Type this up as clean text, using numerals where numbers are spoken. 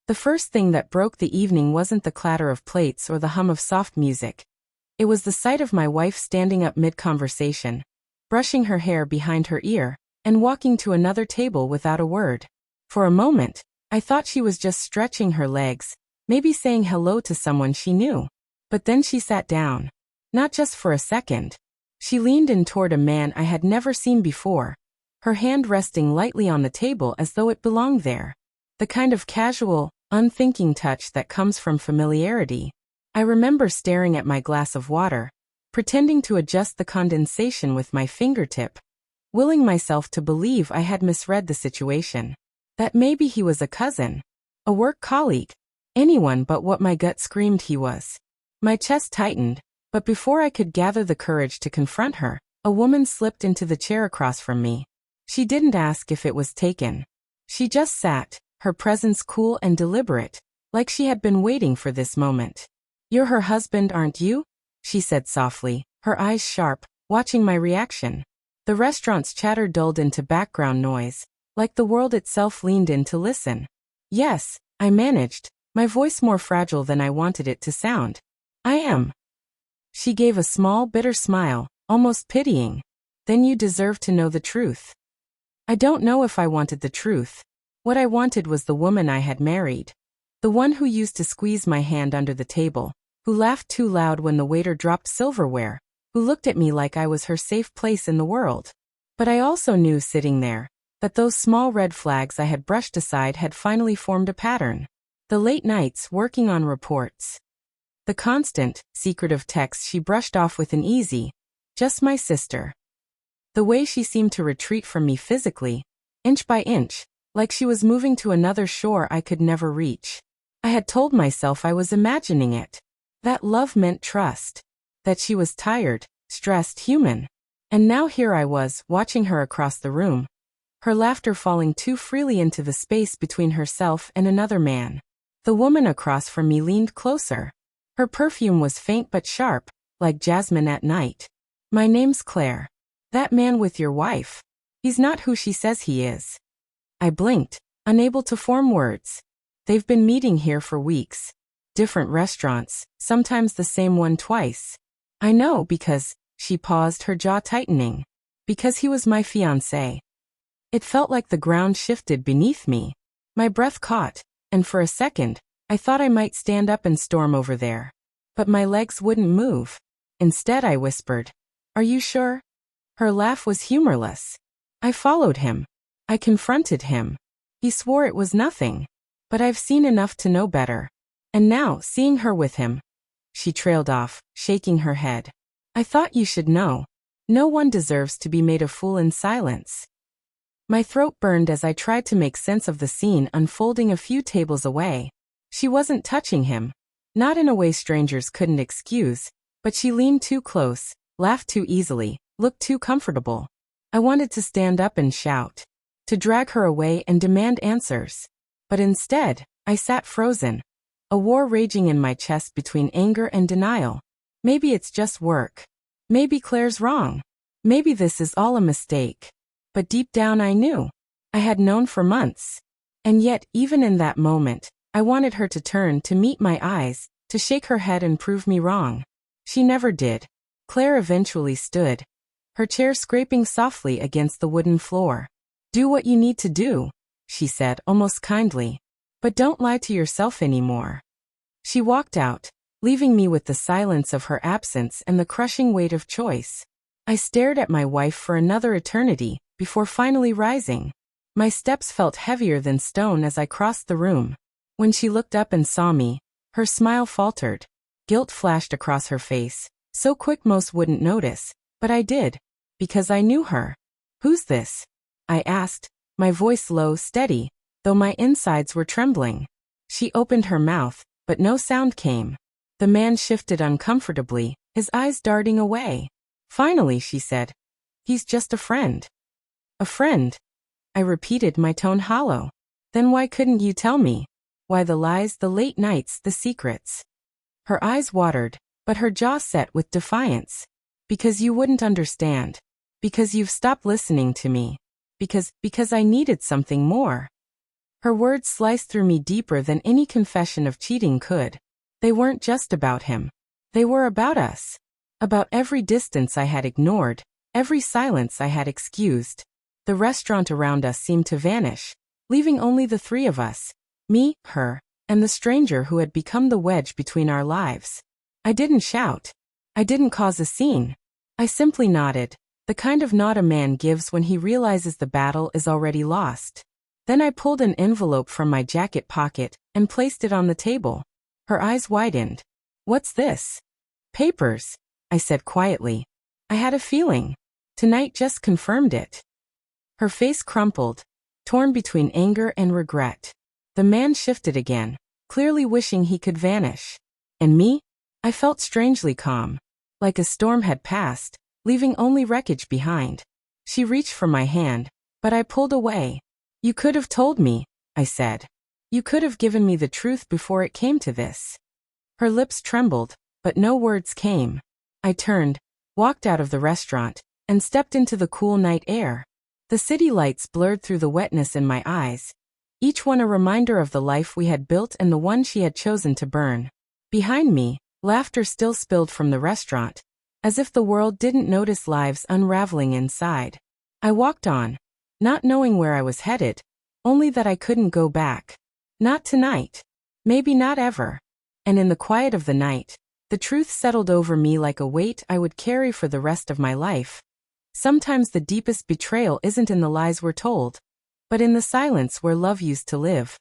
The first thing that broke the evening wasn't the clatter of plates or the hum of soft music. It was the sight of my wife standing up mid-conversation, brushing her hair behind her ear, and walking to another table without a word. For a moment, I thought she was just stretching her legs, maybe saying hello to someone she knew. But then she sat down. Not just for a second. She leaned in toward a man I had never seen before, her hand resting lightly on the table as though it belonged there. The kind of casual, unthinking touch that comes from familiarity. I remember staring at my glass of water, pretending to adjust the condensation with my fingertip, willing myself to believe I had misread the situation. That maybe he was a cousin, a work colleague, anyone but what my gut screamed he was. My chest tightened, but before I could gather the courage to confront her, a woman slipped into the chair across from me. She didn't ask if it was taken. She just sat, her presence cool and deliberate, like she had been waiting for this moment. "You're her husband, aren't you?" she said softly, her eyes sharp, watching my reaction. The restaurant's chatter dulled into background noise, like the world itself leaned in to listen. "Yes," I managed, my voice more fragile than I wanted it to sound. "I am." She gave a small, bitter smile, almost pitying. "Then you deserve to know the truth." I don't know if I wanted the truth. What I wanted was the woman I had married. The one who used to squeeze my hand under the table, who laughed too loud when the waiter dropped silverware, who looked at me like I was her safe place in the world. But I also knew sitting there, that those small red flags I had brushed aside had finally formed a pattern. The late nights working on reports. The constant, secretive texts she brushed off with an easy, "Just my sister." The way she seemed to retreat from me physically, inch by inch, like she was moving to another shore I could never reach. I had told myself I was imagining it. That love meant trust. That she was tired, stressed, human. And now here I was, watching her across the room, her laughter falling too freely into the space between herself and another man. The woman across from me leaned closer. Her perfume was faint but sharp, like jasmine at night. "My name's Claire. That man with your wife. He's not who she says he is." I blinked, unable to form words. "They've been meeting here for weeks. Different restaurants, sometimes the same one twice." "I know because," she paused, her jaw tightening. "Because he was my fiancé." It felt like the ground shifted beneath me. My breath caught, and for a second, I thought I might stand up and storm over there. But my legs wouldn't move. Instead I whispered, "Are you sure?" Her laugh was humorless. I followed him. I confronted him. He swore it was nothing. But I've seen enough to know better. And now, seeing her with him. She trailed off, shaking her head. "I thought you should know. No one deserves to be made a fool in silence." My throat burned as I tried to make sense of the scene unfolding a few tables away. She wasn't touching him. Not in a way strangers couldn't excuse, but she leaned too close, laughed too easily, looked too comfortable. I wanted to stand up and shout, to drag her away and demand answers. But instead, I sat frozen, a war raging in my chest between anger and denial. Maybe it's just work. Maybe Claire's wrong. Maybe this is all a mistake. But deep down I knew. I had known for months. And yet, even in that moment, I wanted her to turn to meet my eyes, to shake her head and prove me wrong. She never did. Claire eventually stood, her chair scraping softly against the wooden floor. "Do what you need to do," she said, almost kindly. "But don't lie to yourself anymore." She walked out, leaving me with the silence of her absence and the crushing weight of choice. I stared at my wife for another eternity, before finally rising. My steps felt heavier than stone as I crossed the room. When she looked up and saw me, her smile faltered. Guilt flashed across her face, so quick most wouldn't notice, but I did, because I knew her. "Who's this?" I asked, my voice low, steady, though my insides were trembling. She opened her mouth, but no sound came. The man shifted uncomfortably, his eyes darting away. Finally, she said, "He's just a friend." "A friend?" I repeated, my tone hollow. "Then why couldn't you tell me? Why the lies, the late nights, the secrets?" Her eyes watered, but her jaw set with defiance. "Because you wouldn't understand. Because you've stopped listening to me. Because I needed something more." Her words sliced through me deeper than any confession of cheating could. They weren't just about him. They were about us. About every distance I had ignored, every silence I had excused. The restaurant around us seemed to vanish, leaving only the three of us, me, her, and the stranger who had become the wedge between our lives. I didn't shout. I didn't cause a scene. I simply nodded, the kind of nod a man gives when he realizes the battle is already lost. Then I pulled an envelope from my jacket pocket and placed it on the table. Her eyes widened. "What's this?" "Papers," I said quietly. I had a feeling. Tonight just confirmed it. Her face crumpled, torn between anger and regret. The man shifted again, clearly wishing he could vanish. And me? I felt strangely calm. Like a storm had passed, leaving only wreckage behind. She reached for my hand, but I pulled away. "You could have told me," I said. "You could have given me the truth before it came to this." Her lips trembled, but no words came. I turned, walked out of the restaurant, and stepped into the cool night air. The city lights blurred through the wetness in my eyes, each one a reminder of the life we had built and the one she had chosen to burn. Behind me, laughter still spilled from the restaurant, as if the world didn't notice lives unraveling inside. I walked on, not knowing where I was headed, only that I couldn't go back. Not tonight. Maybe not ever. And in the quiet of the night, the truth settled over me like a weight I would carry for the rest of my life. Sometimes the deepest betrayal isn't in the lies we're told, but in the silence where love used to live.